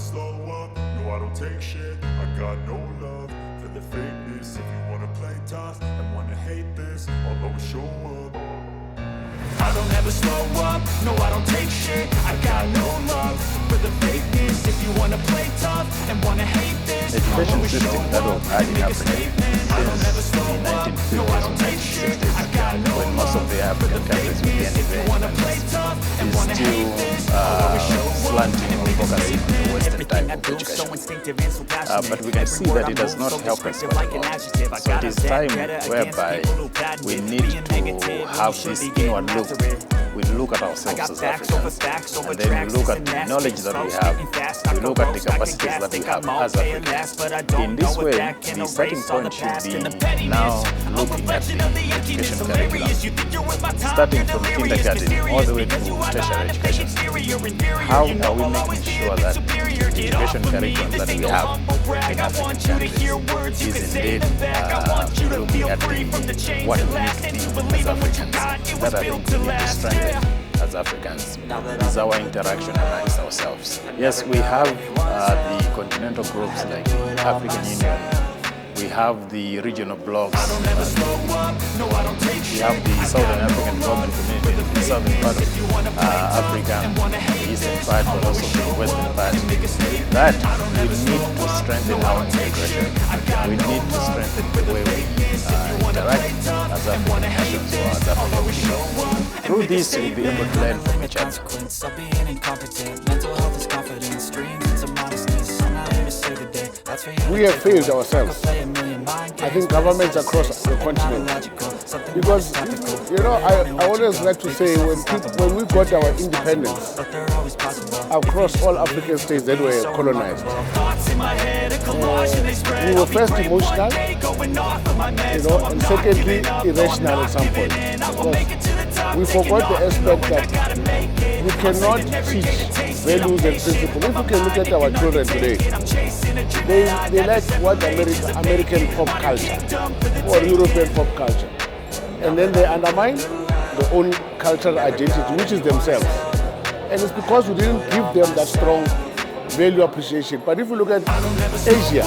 slow up, no I don't take shit. I got no love for the fakeness. If you wanna play tough and wanna hate this, I'll always show up. I don't ever slow up, no I don't take shit. I got no love for the fakeness. If you wanna play tough and wanna hate this, education system that was had in Africa since the 1950s and 1960s, when most of the African countries began development, is still slanting or focusing on the Western type of education. But we can see that it does not help us quite a lot. So it is time whereby we need to have this inward look. We look at ourselves as Africans, and then we look at the knowledge that we have, we look at the capacities that we have as Africans. In this way, the starting point should be now looking at the education curriculum, starting from kindergarten all the way to tertiary education. How are we making sure that the education curriculum that we have in African countries is indeed looking at what we need to be as Africans? That I think we need to strengthen as Africans is our interaction amongst ourselves. Yes, we have the continental groups like the African Union. We have the regional blocs. We have the Southern African Development Community, the southern part of Africa, the eastern part, but also the western part. That we need to strengthen our integration. We need to strengthen the way we interact as African nations or as African people. Through this, we'll be able to learn from each other. We have failed ourselves. I think governments across the continent. Because, you know, I always like to say when we got our independence across all African states that were colonized, we were first emotional, you know, and secondly irrational at some point. Because we forgot the aspect that we cannot teach values and principles. If we can look at our children today, they like what American pop culture or European pop culture. And then they undermine their own cultural identity, which is themselves. And it's because we didn't give them that strong value appreciation. But if you look at Asia,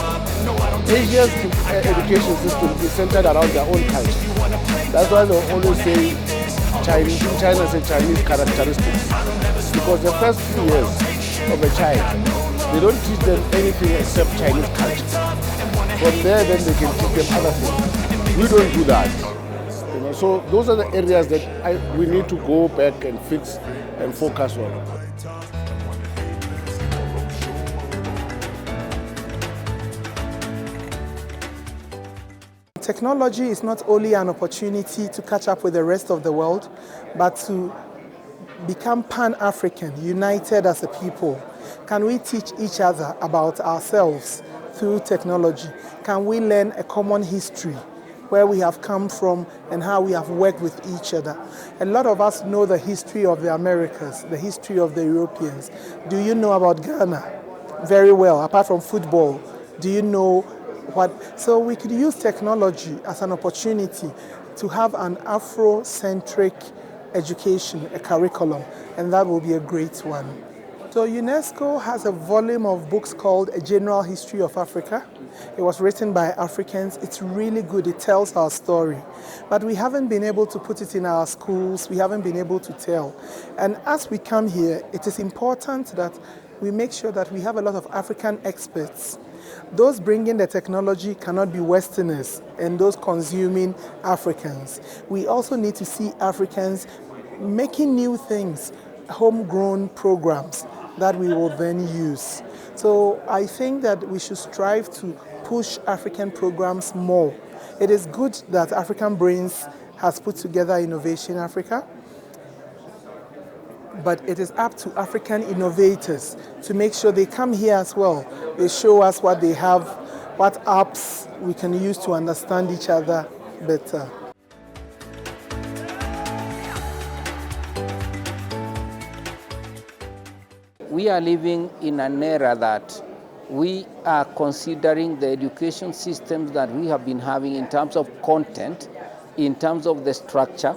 Asia's education system is centered around their own culture. That's why they always say China say Chinese characteristics. Because the first few years of a child, they don't teach them anything except Chinese culture. From there, then they can teach them other things. We don't do that. You know, so those are the areas that we need to go back and fix and focus on. Technology is not only an opportunity to catch up with the rest of the world, but to become Pan-African, united as a people. Can we teach each other about ourselves through technology? Can we learn a common history, where we have come from and how we have worked with each other? A lot of us know the history of the Americas, the history of the Europeans. Do you know about Ghana? Very well, apart from football. Do you know what? So we could use technology as an opportunity to have an Afro-centric education, a curriculum, and that will be a great one. So UNESCO has a volume of books called A General History of Africa. It was written by Africans. It's really good. It tells our story. But we haven't been able to put it in our schools. We haven't been able to tell. And as we come here, it is important that we make sure that we have a lot of African experts. Those bringing the technology cannot be Westerners and those consuming Africans. We also need to see Africans making new things, homegrown programs that we will then use. So I think that we should strive to push African programs more. It is good that African Brains has put together Innovation Africa, but it is up to African innovators to make sure they come here as well. They show us what they have, what apps we can use to understand each other better. We are living in an era that we are considering the education systems that we have been having in terms of content, in terms of the structure,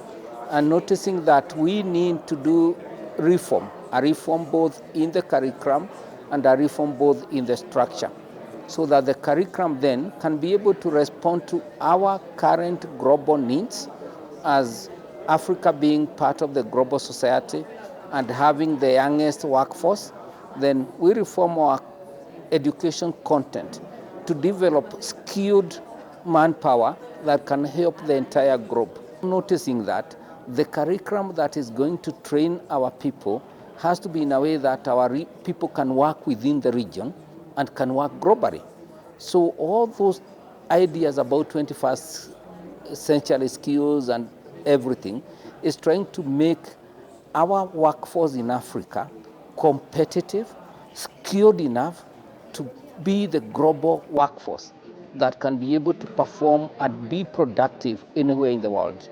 and noticing that we need to do reform, a reform both in the curriculum and a reform both in the structure, so that the curriculum then can be able to respond to our current global needs as Africa being part of the global society and having the youngest workforce. Then we reform our education content to develop skilled manpower that can help the entire group. Noticing that the curriculum that is going to train our people has to be in a way that our people can work within the region and can work globally. So all those ideas about 21st century skills and everything is trying to make our workforce in Africa competitive, skilled enough to be the global workforce that can be able to perform and be productive anywhere in the world.